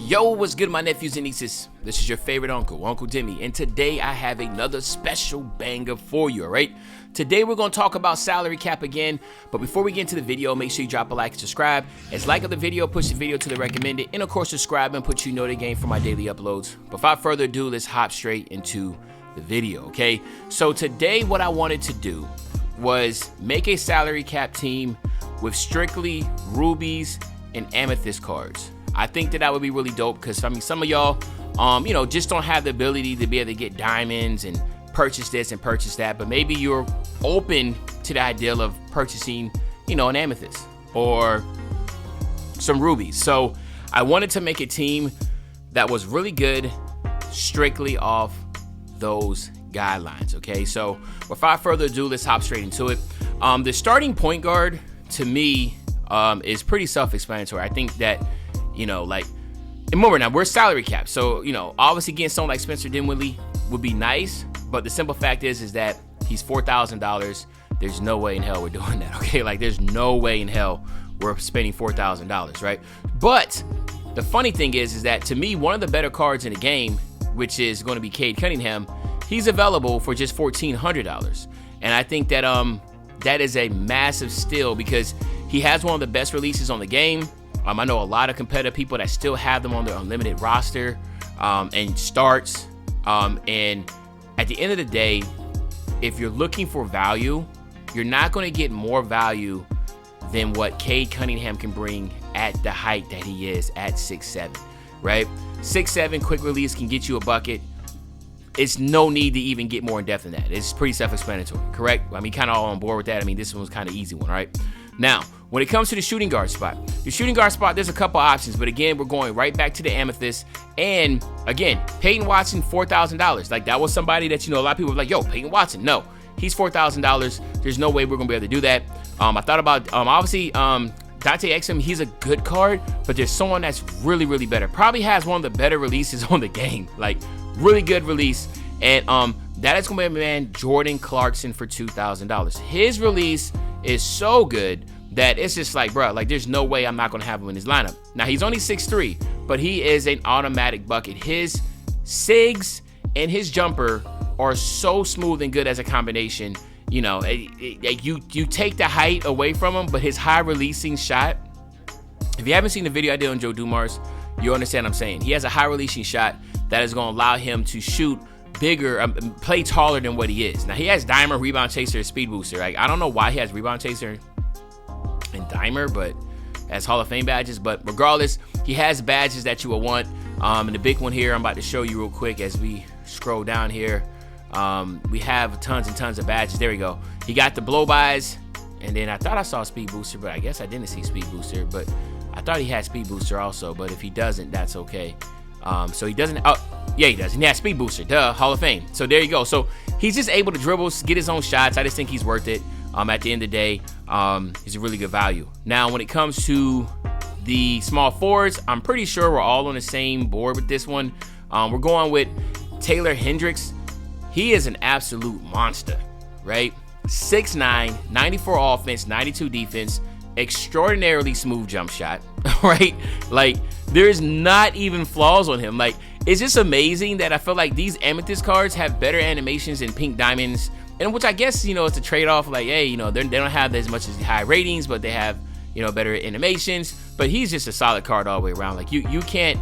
Yo, what's good, my nephews and nieces? This is your favorite uncle, Uncle Demi, and today I have another special banger for you, alright? Today we're going to talk about salary cap again, but before we get into the video, make sure you drop a like and subscribe. As like of the video, push the video to the recommended, and of course subscribe and put you know the game for my daily uploads. But without further ado, let's hop straight into the video, okay? So today what I wanted to do was make a salary cap team with strictly rubies and amethyst cards. I think that would be really dope because, I mean, some of y'all, just don't have the ability to be able to get diamonds and purchase this and purchase that, but maybe you're open to the idea of purchasing, an amethyst or some rubies. So I wanted to make a team that was really good strictly off those guidelines, okay? So without further ado, let's hop straight into it. The starting point guard, to me, is pretty self-explanatory. I think that, remember now, we're salary capped. So, obviously getting someone like Spencer Dinwiddie would be nice, but the simple fact is that he's $4,000. There's no way in hell we're doing that, okay? Like, there's no way in hell we're spending $4,000, right? But the funny thing is that, to me, one of the better cards in the game, which is going to be Cade Cunningham, he's available for just $1,400. And I think that that is a massive steal because he has one of the best releases on the game. I know a lot of competitive people that still have them on their unlimited roster and starts. And at the end of the day, if you're looking for value, you're not going to get more value than what Cade Cunningham can bring at the height that he is at 6'7", right? 6'7", quick release can get you a bucket. It's no need to even get more in depth than that. It's pretty self-explanatory, correct? I mean, kind of all on board with that. I mean, this one was kind of easy one, right? Now, when it comes to the shooting guard spot, there's a couple options, but again, we're going right back to the amethyst. And again, Peyton Watson, $4,000. Like, that was somebody that, a lot of people were like, yo, Peyton Watson. No, he's $4,000. There's no way we're going to be able to do that. I thought about, obviously, Dante Exum, he's a good card, but there's someone that's really, really better. Probably has one of the better releases on the game. Like, really good release. And that is going to be my man Jordan Clarkson for $2,000. His release is so good that it's just like, bro, like, there's no way I'm not going to have him in his lineup. Now, he's only 6'3", but he is an automatic bucket. His SIGs and his jumper are so smooth and good as a combination. You take the height away from him, but his high releasing shot, if you haven't seen the video I did on Joe Dumars, you understand what I'm saying. He has a high releasing shot that is going to allow him to shoot bigger, play taller than what he is. Now, he has Dimer, Rebound Chaser, Speed Booster. Like, I don't know why he has Rebound Chaser and Dimer, but as Hall of Fame badges. But regardless, he has badges that you will want. And the big one here, I'm about to show you real quick as we scroll down here. We have tons and tons of badges. There we go. He got the blow-bys, and then I thought I saw Speed Booster, but I guess I didn't see Speed Booster. But I thought he had Speed Booster also, but if he doesn't, that's okay. So he doesn't, yeah, he does. He has Speed Booster, duh, Hall of Fame. So there you go. So he's just able to dribble, get his own shots. I just think he's worth it. At the end of the day, he's a really good value. Now, when it comes to the small forwards, I'm pretty sure we're all on the same board with this one. We're going with Taylor Hendricks. He is an absolute monster, right? 6'9", 94 offense, 92 defense, extraordinarily smooth jump shot, right? Like, there's not even flaws on him. Like, it's just amazing that I feel like these amethyst cards have better animations than pink diamonds, and which I guess, it's a trade-off. Like, hey, they don't have as much as high ratings, but they have, better animations. But he's just a solid card all the way around. Like, you can't,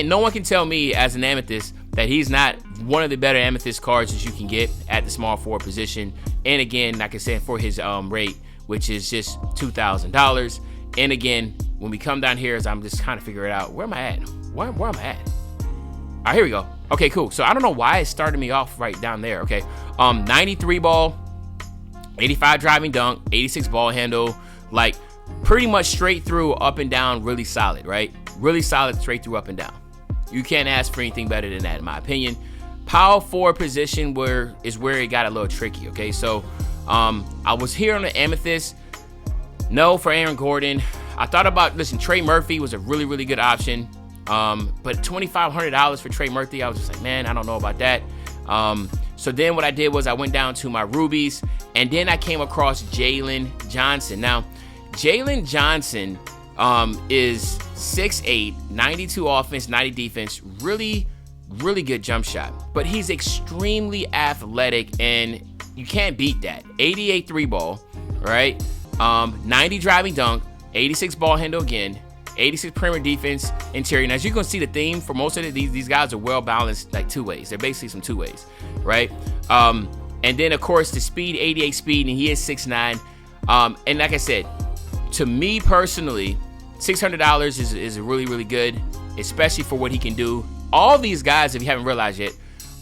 no one can tell me as an amethyst that he's not one of the better amethyst cards that you can get at the small forward position. And again, like I said, for his rate, which is just $2,000. And again, when we come down here, as I'm just kind of figuring out, where am I at? Where am I at? All right, here we go. Okay, cool. So I don't know why it started me off right down there. Okay, 93 ball, 85 driving dunk, 86 ball handle, like pretty much straight through, up and down, really solid, right? Really solid, straight through, up and down. You can't ask for anything better than that, in my opinion. Power forward position is where it got a little tricky. Okay, so I was here on the amethyst. No for Aaron Gordon. I thought about, listen, Trey Murphy was a really, really good option. But $2,500 for Trey Murphy, I was just like, man, I don't know about that. So then what I did was I went down to my rubies, and then I came across Jalen Johnson. Now, Jalen Johnson is 6'8", 92 offense, 90 defense. Really good jump shot. But he's extremely athletic, and you can't beat that. 88 3 ball, right? 90 driving dunk, 86 ball handle again, 86 perimeter defense, interior. And as you can see, the theme for most of these guys are well balanced, like two ways. They're basically some two ways, right? And then of course the speed, 88 speed, and he is 6'9". And like I said, to me personally, $600 is really good, especially for what he can do. All these guys, if you haven't realized yet,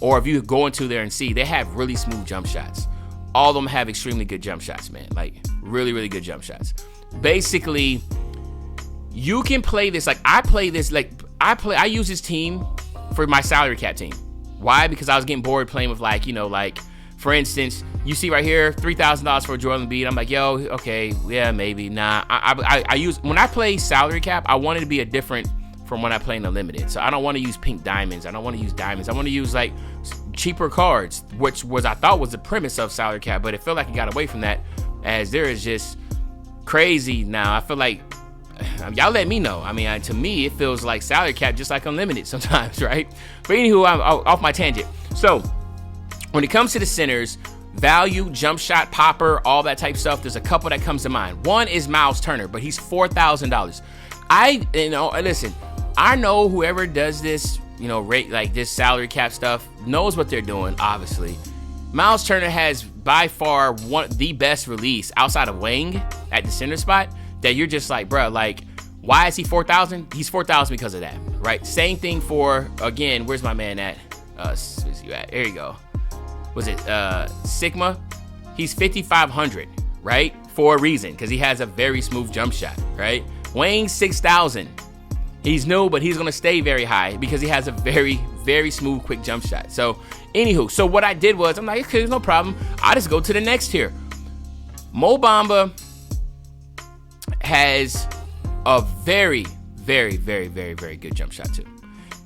or if you go into there and see, they have really smooth jump shots. All of them have extremely good jump shots, man. Like really good jump shots. Basically, you can play this like I play this like I use this team for my salary cap team. Why? Because I was getting bored playing with, like, you know, like for instance, you see right here, $3,000 for Joel Embiid. I'm like, yo, okay, yeah, maybe. Nah, I use, when I play salary cap, I want it to be a different from when I play in the limited. So I don't want to use pink diamonds. I don't want to use diamonds. I want to use like cheaper cards, which was, I thought was the premise of salary cap, but it felt like it got away from that, as there is just crazy now. I feel like, y'all let me know. I mean, to me, it feels like salary cap just like unlimited sometimes, right? But anywho, I'm off my tangent. So when it comes to the centers, value, jump shot, popper, all that type stuff, there's a couple that comes to mind. One is Miles Turner, but he's $4,000. Listen, I know whoever does this, you know, rate like this salary cap stuff knows what they're doing, obviously. Miles Turner has by far the best release outside of Wang at the center spot, that you're just like, bro, like, why is he 4,000? He's 4,000 because of that, right? Same thing for, again, where's my man at? Where's you at? There you go. Was it Sigma? He's 5,500, right? For a reason, because he has a very smooth jump shot, right? Wang, 6,000. He's new, but he's gonna stay very high because he has a very smooth, quick jump shot. So, anywho, so what I did was, I'm like, okay, there's no problem. I just go to the next tier. Mo Bamba has a very good jump shot too.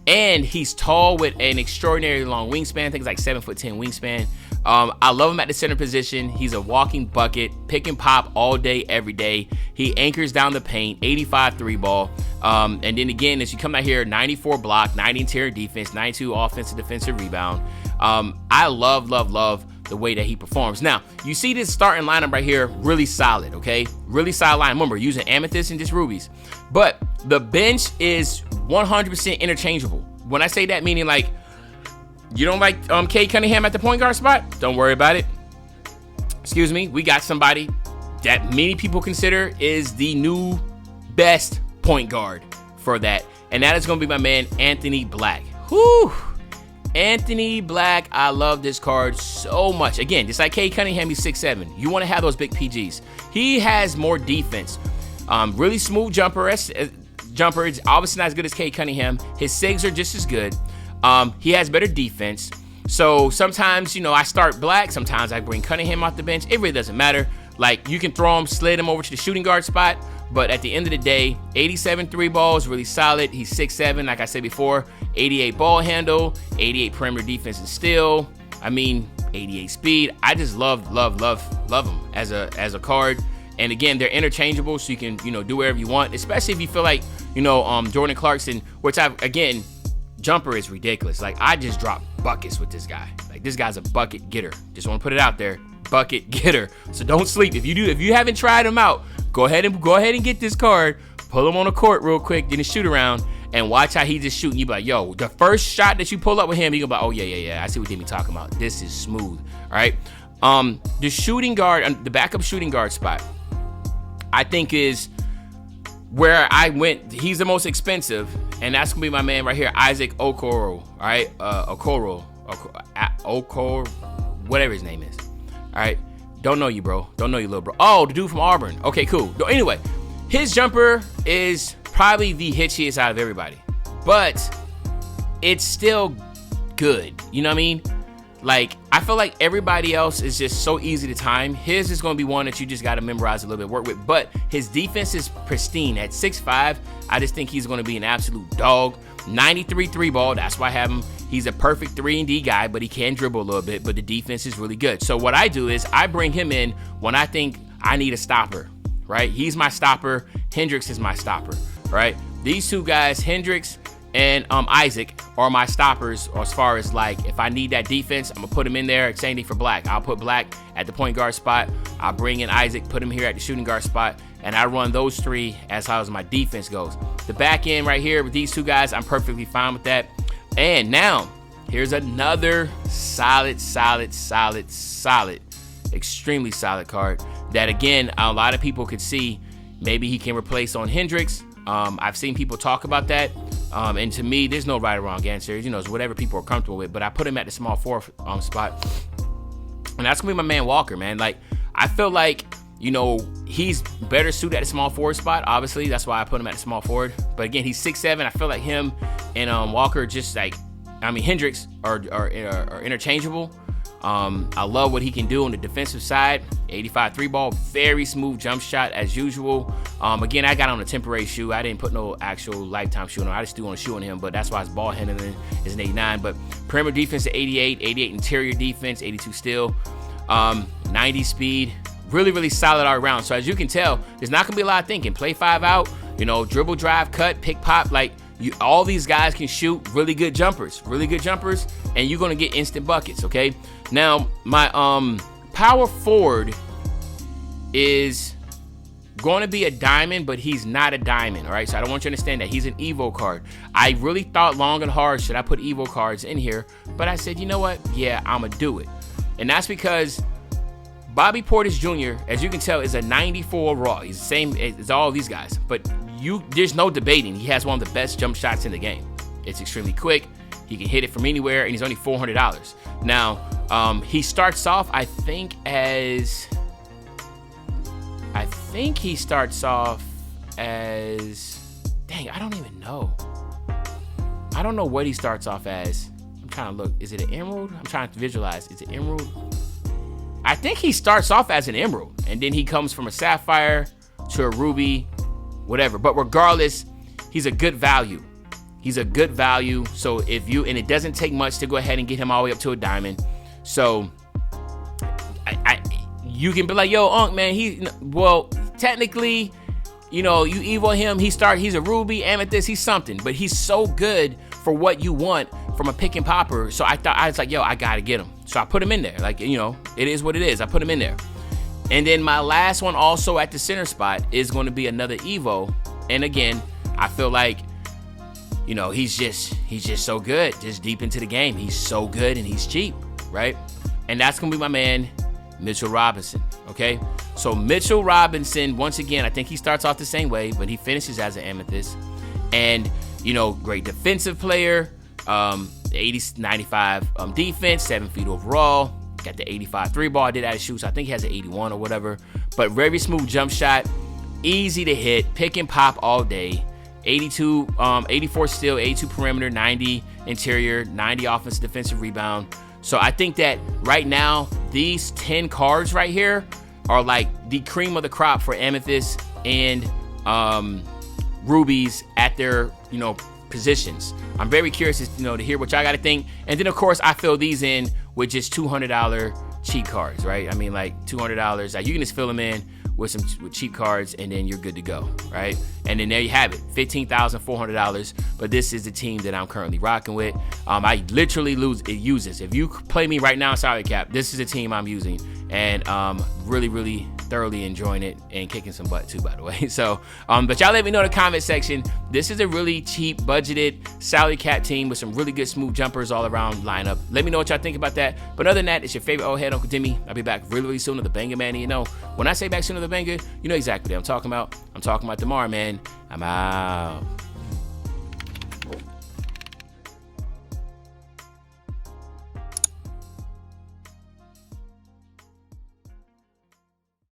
And he's tall with an extraordinarily long wingspan. I think it's like 7'10" wingspan. I love him at the center position. He's a walking bucket, pick and pop all day, every day. He anchors down the paint, 85 3 ball. And then again, as you come out here, 94 block, 90 interior defense, 92 offensive defensive rebound. I love the way that he performs. Now, you see this starting lineup right here, really solid, okay? Really solid line. Remember, using Amethyst and just rubies. But the bench is 100% interchangeable. When I say that, meaning like, you don't like Cade Cunningham at the point guard spot? Don't worry about it. Excuse me. We got somebody that many people consider is the new best point guard for that. And that is going to be my man, Anthony Black. Whew. Anthony Black, I love this card so much. Again, just like Cade Cunningham, he's 6'7". You want to have those big PGs. He has more defense. Really smooth jumper. Jumper is obviously not as good as Cade Cunningham. His SIGs are just as good. He has better defense. So sometimes, you know, I start Black. Sometimes I bring Cunningham off the bench. It really doesn't matter. Like, you can throw him, slid him over to the shooting guard spot. But at the end of the day, 87 3 balls, really solid. He's 6'7", like I said before. 88 ball handle, 88 perimeter defense and steal. I mean, 88 speed. I just love him as a card. And again, they're interchangeable, so you can, you know, do whatever you want. Especially if you feel like, you know, Jordan Clarkson, which again, jumper is ridiculous. Like, I just drop buckets with this guy. Like, this guy's a bucket getter. Just want to put it out there. Bucket getter. So don't sleep. If you haven't tried him out, go ahead and get this card, pull him on the court real quick, get a shoot around, and watch how he just shooting. You be like, yo, the first shot that you pull up with him, you gonna be like, oh yeah, I see what Demi talking about. This is smooth. All right. The shooting guard, the backup shooting guard spot, I think is where I went. He's the most expensive, and that's gonna be my man right here, Isaac Okoro. All right, Okoro, whatever his name is. All right, don't know you, bro. Don't know you, little bro. Oh, the dude from Auburn. Okay, cool. Anyway, his jumper is probably the hitchiest out of everybody, but it's still good. You know what I mean? Like, I feel like everybody else is just so easy to time. His is going to be one that you just got to memorize a little bit, work with. But his defense is pristine. At 6'5", I just think he's going to be an absolute dog. 93 3 ball. That's why I have him. He's a perfect 3-and-D guy, but he can dribble a little bit. But the defense is really good. So what I do is I bring him in when I think I need a stopper, right? He's my stopper. Hendricks is my stopper, right? These two guys, Hendricks and Isaac, are my stoppers as far as like if I need that defense, I'm gonna put him in there. Same thing for Black. I'll put Black at the point guard spot. I'll bring in Isaac, put him here at the shooting guard spot, and I run those three as far as my defense goes. The back end right here with these two guys, I'm perfectly fine with that. And now here's another solid, extremely solid card that again a lot of people could see maybe he can replace on Hendricks. I've seen people talk about that. And to me, there's no right or wrong answer. You know, it's whatever people are comfortable with. But I put him at the small forward spot. And that's going to be my man Walker, man. Like, I feel like, you know, he's better suited at the small forward spot. Obviously, that's why I put him at the small forward. But again, he's 6'7". I feel like him and Walker just like, I mean, Hendricks are interchangeable. I love what he can do on the defensive side. 85 3 ball, very smooth jump shot as usual. Again, I got on a temporary shoe. I didn't put no actual lifetime shoe on. I just threw on a shoe on him, but that's why his ball handling is an 89. But perimeter defense at 88, 88 interior defense, 82 steal, 90 speed. Really solid all around. So as you can tell, there's not gonna be a lot of thinking. Play 5 out, you know, dribble, drive, cut, pick, pop. Like all these guys can shoot really good jumpers, and you're gonna get instant buckets. Okay. Now my power forward is going to be a diamond, but he's not a diamond. All right. So I don't want you to understand that he's an Evo card. I really thought long and hard, should I put Evo cards in here? But I said, you know what? Yeah, I'm gonna do it, and that's because Bobby Portis Jr., as you can tell, is a 94 raw. He's the same as all of these guys, but there's no debating. He has one of the best jump shots in the game. It's extremely quick. He can hit it from anywhere, and he's only $400. Now, he starts off, I think he starts off as, dang, I don't even know. I don't know what he starts off as. I'm trying to look. Is it an emerald? I'm trying to visualize. Is it emerald? I think he starts off as an emerald, and then he comes from a sapphire to a ruby, whatever. But regardless, he's a good value. So if you, and it doesn't take much to go ahead and get him all the way up to a diamond. So you can be like, yo, Unc, man, well, technically, you know, you evo him, he's a ruby, amethyst, he's something, but he's so good for what you want from a pick and popper. So I was like, yo, I gotta get him. So I put him in there. Like, you know, it is what it is. I put him in there. And then my last one also at the center spot is going to be another Evo. And again, I feel like, you know, he's just so good, just deep into the game. He's so good and he's cheap, right? And that's going to be my man, Mitchell Robinson, okay? So Mitchell Robinson, once again, I think he starts off the same way, but he finishes as an amethyst. And, you know, great defensive player, 95 defense, 7 feet overall. Got the 85 3 ball. I did add a shoot, so I think he has an 81 or whatever. But very smooth jump shot, easy to hit, pick and pop all day. 84 steal, 82 perimeter, 90 interior, 90 offensive defensive rebound. So I think that right now, these 10 cards right here are like the cream of the crop for amethyst and rubies at their, you know, positions. I'm very curious, you know, to hear what y'all got to think. And then of course I fill these in with just $200 cheat cards, right? I mean, like $200. Like you can just fill them in with cheap cards, and then you're good to go, right? And then there you have it, $15,400. But this is the team that I'm currently rocking with. I literally use this. If you play me right now in salary cap, this is the team I'm using, and really thoroughly enjoying it and kicking some butt too, by the way. So, but y'all let me know in the comment section. This is a really cheap, budgeted salary cap team with some really good smooth jumpers all around lineup. Let me know what y'all think about that. But other than that, it's your favorite old head, Uncle Demi. I'll be back really soon with the banger, man. And you know, when I say back soon with the banger, you know exactly what I'm talking about. I'm talking about tomorrow, man. I'm out.